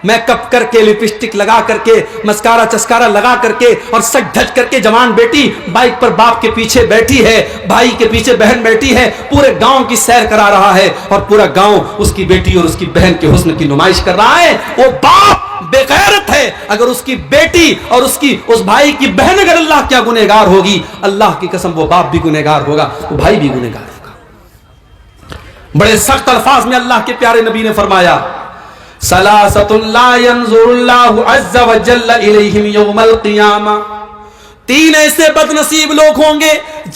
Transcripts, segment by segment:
Make up کر کے lipstick لگا کر کے مسکارا چسکارا لگا کر کے اور سج دھج کر کے جوان بیٹی بائک پر باپ کے پیچھے بیٹھی ہے, بھائی کے پیچھے بہن بیٹھی ہے, پورے گاؤں کی سیر کرا رہا ہے اور پورا گاؤں اس کی بیٹی اور اس کی بہن کے حسن کی نمائش کر رہا ہے. وہ باپ بے غیرت ہے. اگر اس کی بیٹی اور اس بھائی کی بہن اگر اللہ کیا گنہگار ہوگی, اللہ کی قسم وہ باپ بھی گنہگار ہوگا, وہ بھائی بھی گنہگار ہوگا. بڑے سخت الفاظ میں اللہ کے پیارے نبی نے فرمایا ثلاثۃ لا ينظر اللہ عز وجل الیہم یوم القیامہ. 3 ایسے بد نصیب لوگ ہوں گے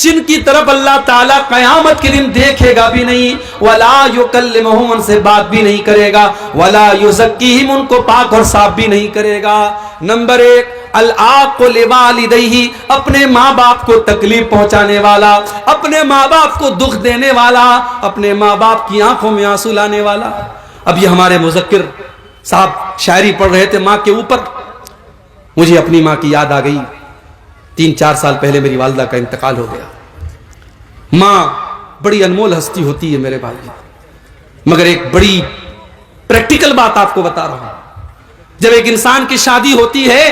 جن کی طرف اللہ تعالیٰ قیامت کے دن دیکھے گا بھی نہیں, ولا یکلمہم, ان سے بات بھی نہیں کرے گا, ولا یزکیہم, ان کو پاک اور صاف بھی نہیں کرے گا. نمبر 1 العاق لوالدیہ, اپنے ماں باپ کو تکلیف پہنچانے والا, اپنے ماں باپ کو دکھ دینے والا, اپنے ماں باپ کی آنکھوں میں آنسو لانے والا. اب یہ ہمارے مذکر صاحب شاعری پڑھ رہے تھے ماں کے اوپر, مجھے اپنی ماں کی یاد آ گئی. 3-4 سال پہلے میری والدہ کا انتقال ہو گیا. ماں بڑی انمول ہستی ہوتی ہے میرے بھائی, مگر ایک بڑی پریکٹیکل بات آپ کو بتا رہا ہوں. جب ایک انسان کی شادی ہوتی ہے,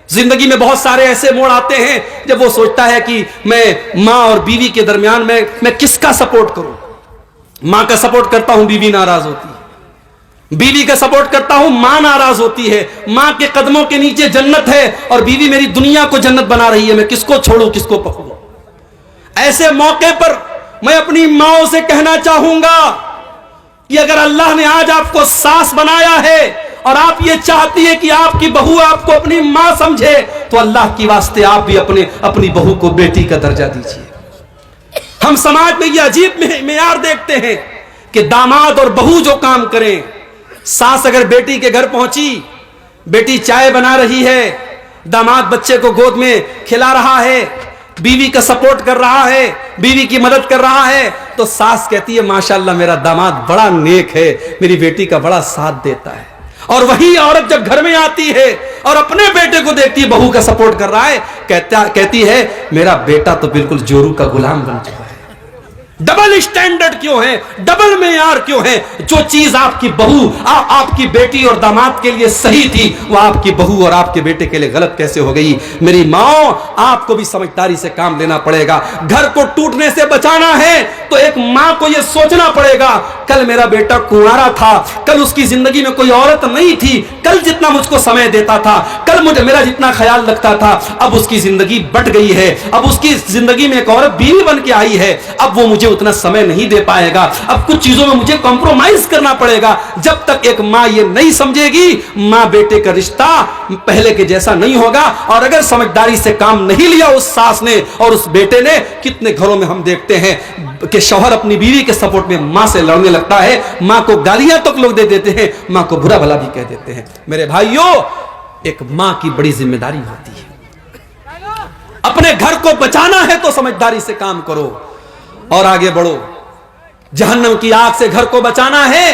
زندگی میں بہت سارے ایسے موڑ آتے ہیں جب وہ سوچتا ہے کہ میں ماں اور بیوی کے درمیان میں کس کا سپورٹ کروں. ماں کا سپورٹ کرتا ہوں, بیوی ناراض ہوتی ہے. بیوی کا سپورٹ کرتا ہوں, ماں ناراض ہوتی ہے. ماں کے قدموں کے نیچے جنت ہے اور بیوی میری دنیا کو جنت بنا رہی ہے, میں کس کو چھوڑوں کس کو پکڑوں. ایسے موقع پر میں اپنی ماں سے کہنا چاہوں گا کہ اگر اللہ نے آج آپ کو ساس بنایا ہے اور آپ یہ چاہتی ہے کہ آپ کی بہو آپ کو اپنی ماں سمجھے, تو اللہ کی واسطے آپ بھی اپنی بہو کو بیٹی کا درجہ دیجیے. ہم سماج میں یہ عجیب معیار دیکھتے ہیں کہ داماد اور بہو جو کام کریں, ساس اگر بیٹی کے گھر پہنچی, بیٹی چائے بنا رہی ہے, داماد بچے کو گود میں کھلا رہا ہے, بیوی کا سپورٹ کر رہا ہے, بیوی کی مدد کر رہا ہے, تو ساس کہتی ہے ماشاءاللہ میرا داماد بڑا نیک ہے, میری بیٹی کا بڑا ساتھ دیتا ہے. اور وہی عورت جب گھر میں آتی ہے اور اپنے بیٹے کو دیکھتی ہے بہو کا سپورٹ کر رہا ہے, کہتی ہے میرا بیٹا تو بالکل جورو کا غلام بن چکا ہے. ڈبل اسٹینڈرڈ کیوں ہے, ڈبل معیار کیوں ہے؟ جو چیز آپ کی بہو آپ کی بیٹی اور داماد کے لیے صحیح تھی, وہ آپ کی بہو اور آپ کے بیٹے کے لیے غلط کیسے ہو گئی؟ میری ماں, آپ کو بھی سمجھداری سے کام لینا پڑے گا. گھر کو ٹوٹنے سے بچانا ہے تو ایک ماں کو یہ سوچنا پڑے گا کل میرا بیٹا کنوارا تھا, کل اس کی زندگی میں کوئی عورت نہیں تھی, کل جتنا مجھ کو سمے دیتا تھا, کل مجھے میرا جتنا خیال رکھتا تھا, اب اس کی زندگی بٹ گئی ہے, اب اس کی زندگی میں ایک عورت بیوی بن کے آئی ہے, اب وہ مجھے اتنا سمے نہیں دے پائے گا, اب کچھ چیزوں میں مجھے کمپرومائز کرنا پڑے گا. جب تک ایک ماں یہ نہیں سمجھے گی, ماں بیٹے کا رشتہ پہلے کے جیسا نہیں ہوگا. اور اگر سمجھداری سے کام نہیں لیا اس ساس نے اور اس بیٹے نے, کتنے گھروں میں ہم دیکھتے ہیں کہ شوہر اپنی بیوی کے سپورٹ میں ماں سے لڑنے لگتا ہے, ماں کو گالیاں تک لوگ دے دیتے ہیں, ماں کو برا بھلا بھی کہہ دیتے ہیں. میرے بھائیوں, ایک ماں کی بڑی ذمہ داری ہوتی ہے. اپنے گھر کو بچانا ہے تو سمجھداری سے کام کرو اور آگے بڑھو. جہنم کی آگ سے گھر کو بچانا ہے,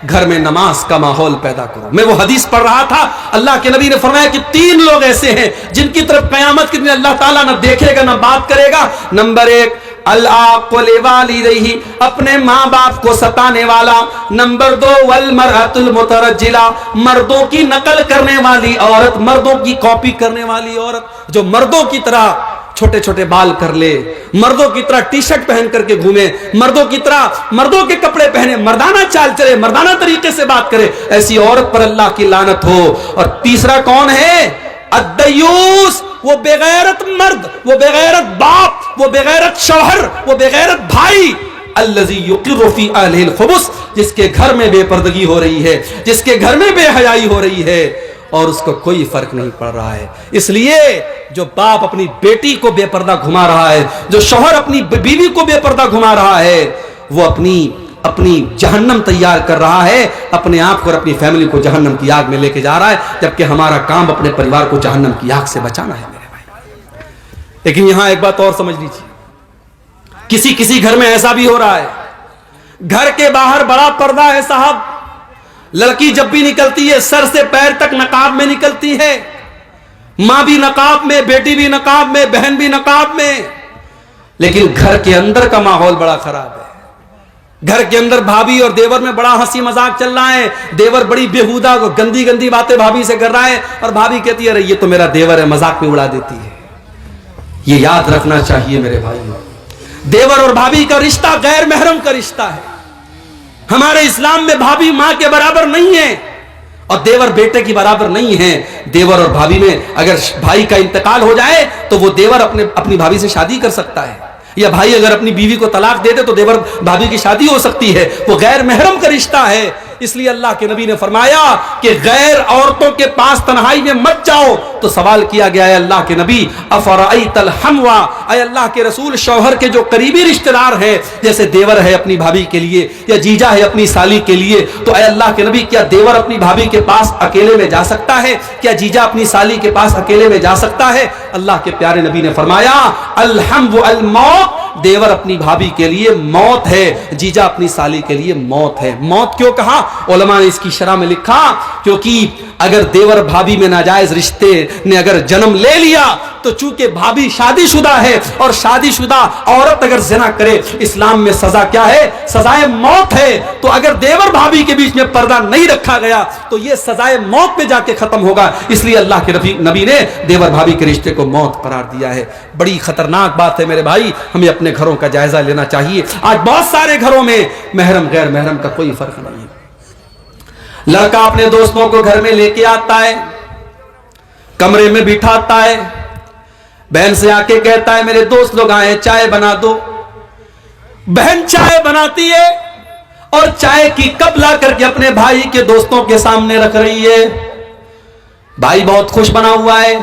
گھر میں نماز کا ماحول پیدا کرو. میں وہ حدیث پڑھ رہا تھا, اللہ کے نبی نے فرمایا کہ 3 لوگ ایسے ہیں جن کی طرف قیامت کے دن اللہ تعالیٰ نہ دیکھے گا نہ بات کرے گا. نمبر 1 العاق لوالدیہ, اپنے ماں باپ کو ستانے والا. نمبر 2 والمرأۃ المترجلہ, مردوں کی نقل کرنے والی عورت, مردوں کی کاپی کرنے والی عورت, جو مردوں کی طرح چھوٹے چھوٹے بال کر لے, مردوں کی طرح ٹی شرٹ پہن کر کے گھومے, مردوں کی طرح مردوں کے کپڑے پہنے, مردانہ چال چلے, مردانہ طریقے سے بات کرے, ایسی عورت پر اللہ کی لعنت ہو. اور تیسرا کون ہے؟ الدیوس, وہ بغیرت مرد, وہ بغیرت باپ, وہ بغیرت شوہر, وہ بغیرت بھائی. الذی یقر فی اہلہ الخبث, جس کے گھر میں بے پردگی ہو رہی ہے, جس کے گھر میں بے حیائی ہو رہی ہے اور اس کو کوئی فرق نہیں پڑ رہا ہے. اس لیے جو باپ اپنی بیٹی کو بے پردہ گھما رہا ہے, جو شوہر اپنی بیوی کو بے پردہ گھما رہا ہے, وہ اپنی جہنم تیار کر رہا ہے, اپنے آپ کو اور اپنی فیملی کو جہنم کی آگ میں لے کے جا رہا ہے, جبکہ ہمارا کام اپنے پریوار کو جہنم کی آگ سے بچانا ہے میرے بھائی. لیکن یہاں ایک بات اور سمجھ لیجیے, کسی گھر میں ایسا بھی ہو رہا ہے, گھر کے باہر بڑا پردہ ہے صاحب, لڑکی جب بھی نکلتی ہے سر سے پیر تک نقاب میں نکلتی ہے, ماں بھی نقاب میں, بیٹی بھی نقاب میں, بہن بھی نقاب میں, لیکن گھر کے اندر کا ماحول بڑا خراب ہے. گھر کے اندر بھابھی اور دیور میں بڑا ہنسی مذاق چل رہا ہے، دیور بڑی بےہودہ گندی گندی باتیں بھابھی سے کر رہا ہے، اور بھابھی کہتی ہے ارے یہ تو میرا دیور ہے، مذاق میں اڑا دیتی ہے۔ یہ یاد رکھنا چاہیے میرے بھائی، دیور اور بھابھی کا رشتہ غیر محرم کا رشتہ ہے۔ ہمارے اسلام میں بھابھی ماں کے برابر نہیں ہے اور دیور بیٹے کی برابر نہیں ہے۔ دیور اور بھابھی میں اگر بھائی کا انتقال ہو جائے تو وہ دیور اپنی بھابھی سے شادی کر سکتا ہے، یا بھائی اگر اپنی بیوی کو طلاق دے دے تو دیور بھابھی کی شادی ہو سکتی ہے، وہ غیر محرم کا رشتہ ہے۔ اس لیے اللہ کے نبی نے فرمایا کہ غیر عورتوں کے پاس تنہائی میں مت جاؤ۔ تو سوال کیا گیا ہے اللہ کے نبی افرأیت الحموا، اے اللہ کے رسول شوہر کے جو قریبی رشتہ دار ہیں، جیسے دیور ہے اپنی بھابھی کے لیے یا جیجا ہے اپنی سالی کے لیے، تو اے اللہ کے نبی کیا دیور اپنی بھابھی کے پاس اکیلے میں جا سکتا ہے؟ کیا جیجا اپنی سالی کے پاس اکیلے میں جا سکتا ہے؟ اللہ کے پیارے نبی نے فرمایا الحمو الموت، دیور اپنی بھابھی کے لیے موت ہے، جیجا اپنی سالی کے لیے موت ہے۔ موت کیوں کہا؟ علماء نے اس کی شرح میں لکھا کیونکہ اگر دیور بھابھی میں ناجائز رشتے نے اگر جنم لے لیا تو چونکہ بھابھی شادی شدہ ہے، اور شادی شدہ عورت اگر زنا کرے اسلام میں سزا کیا ہے؟ سزائے موت ہے۔ تو اگر دیور بھابھی کے بیچ میں پردہ نہیں رکھا گیا تو یہ سزائے موت پہ جا کے ختم ہوگا۔ اس لیے اللہ کے نبی نے دیور بھابھی کے رشتے کو موت قرار دیا ہے۔ بڑی خطرناک بات ہے میرے بھائی، ہمیں اپنے گھروں کا جائزہ لینا چاہیے۔ آج بہت سارے گھروں میں محرم غیر محرم کا کوئی فرق نہیں ہے۔ لڑکا اپنے دوستوں کو گھر میں لے کے آتا ہے، کمرے میں بٹھاتا ہے، بہن سے آ کے کہتا ہے میرے دوست لوگ آئے چائے بنا دو۔ بہن چائے بناتی ہے اور چائے کی کپ لا کر کے اپنے بھائی کے دوستوں کے سامنے رکھ رہی ہے۔ بھائی بہت خوش بنا ہوا ہے،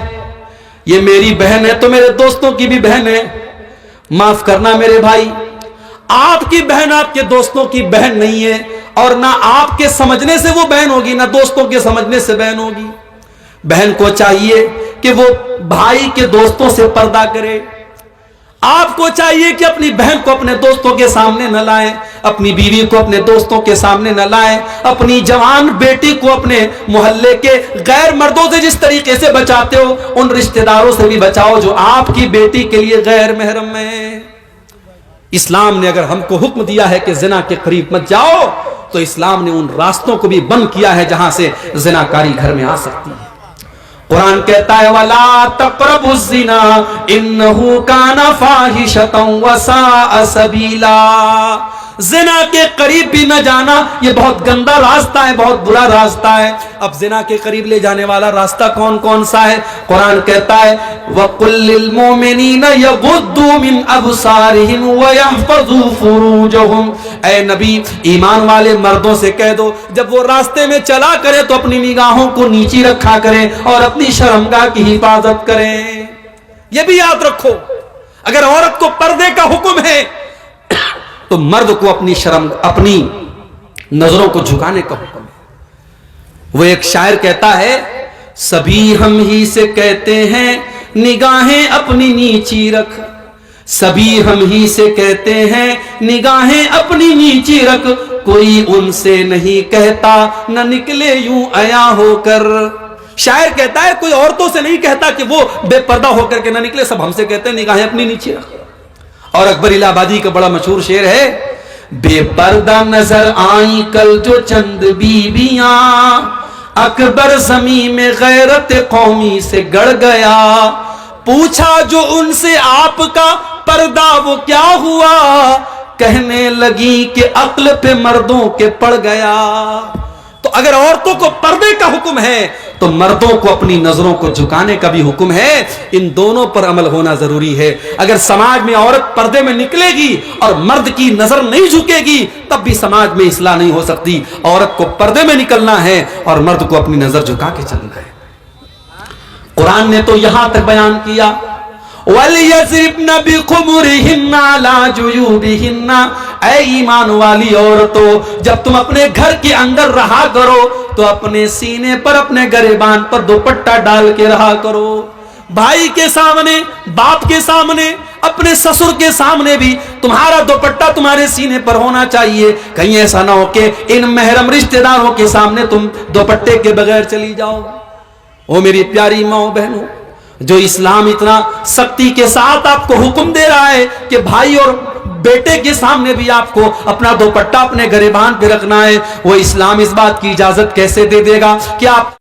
یہ میری بہن ہے تو میرے دوستوں کی بھی بہن ہے، معاف کرنا میرے بھائی، آپ کی بہن آپ کے دوستوں کی بہن نہیں ہے، اور نہ آپ کے سمجھنے سے وہ بہن ہوگی نہ دوستوں کے سمجھنے سے بہن ہوگی۔ بہن کو چاہیے کہ وہ بھائی کے دوستوں سے پردہ کرے، آپ کو چاہیے کہ اپنی بہن کو اپنے دوستوں کے سامنے نہ لائیں، اپنی بیوی کو اپنے دوستوں کے سامنے نہ لائیں، اپنی جوان بیٹی کو اپنے محلے کے غیر مردوں سے جس طریقے سے بچاتے ہو ان رشتہ داروں سے بھی بچاؤ جو آپ کی بیٹی کے لیے غیر محرم ہیں۔ اسلام نے اگر ہم کو حکم دیا ہے کہ زنا کے قریب مت جاؤ تو اسلام نے ان راستوں کو بھی بند کیا ہے جہاں سے زنا کاری گھر میں آ سکتی ہے۔ قرآن کہتا ہے وَلَا تَقْرَبُوا الزِّنَا إِنَّهُ كَانَ فَاحِشَةً وَسَاءَ سَبِيلًا، زنا کے قریب بھی نہ جانا یہ بہت گندا راستہ ہے، بہت برا راستہ ہے۔ اب زنا کے قریب لے جانے والا راستہ کون کون سا ہے؟ قرآن کہتا ہے وَقُلْ لِلْمُؤْمِنِينَ يَغُضُّوا مِنْ أَبْصَارِهِمْ وَيَحْفَظُوا فُرُوجَهُمْ، اے نبی ایمان والے مردوں سے کہہ دو جب وہ راستے میں چلا کرے تو اپنی نگاہوں کو نیچی رکھا کریں اور اپنی شرمگاہ کی حفاظت کریں۔ یہ بھی یاد رکھو اگر عورت کو پردے کا حکم ہے تو مرد کو اپنی نظروں کو جھکانے کا حکم ہے۔ وہ ایک شاعر کہتا ہے سبھی ہم ہی سے کہتے ہیں نگاہیں اپنی نیچی رکھ، سبھی ہم ہی سے کہتے ہیں نگاہیں اپنی نیچی رکھ، کوئی ان سے نہیں کہتا نہ نکلے یوں عیاں ہو کر۔ شاعر کہتا ہے کوئی عورتوں سے نہیں کہتا کہ وہ بے پردہ ہو کر کے نہ نکلے، سب ہم سے کہتے ہیں نگاہیں اپنی نیچی رکھ۔ اور اکبر الہ آبادی کا بڑا مشہور شعر ہے بے پردہ نظر آئیں کل جو چند بیویاں، اکبر زمین میں غیرت قومی سے گڑ گیا، پوچھا جو ان سے آپ کا پردہ وہ کیا ہوا، کہنے لگی کہ عقل پہ مردوں کے پڑ گیا۔ تو اگر عورتوں کو پردے کا حکم ہے تو مردوں کو اپنی نظروں کو جھکانے کا بھی حکم ہے۔ ان دونوں پر عمل ہونا ضروری ہے۔ اگر سماج میں عورت پردے میں نکلے گی اور مرد کی نظر نہیں جھکے گی تب بھی سماج میں اصلاح نہیں ہو سکتی۔ عورت کو پردے میں نکلنا ہے اور مرد کو اپنی نظر جھکا کے چلنا ہے۔ قرآن نے تو یہاں تک بیان کیا وَلْيَضْرِبْنَ بِخُمُرِهِنَّ عَلَى جُيُوبِهِنَّ، اے ایمان والی عورتوں جب تم اپنے گھر کے اندر رہا کرو تو اپنے سینے پر اپنے گریبان پر دوپٹہ ڈال کے رہا کرو۔ بھائی کے سامنے، باپ کے سامنے، اپنے سسر کے سامنے بھی تمہارا دوپٹہ تمہارے سینے پر ہونا چاہیے۔ کہیں ایسا نہ ہو کہ ان محرم رشتہ داروں کے سامنے تم دوپٹے کے بغیر چلی جاؤ۔ او میری پیاری ماں بہنوں، جو اسلام اتنا سختی کے ساتھ آپ کو حکم دے رہا ہے کہ بھائی اور بیٹے کے سامنے بھی آپ کو اپنا دوپٹہ اپنے گریبان پہ رکھنا ہے، وہ اسلام اس بات کی اجازت کیسے دے دے گا کہ آپ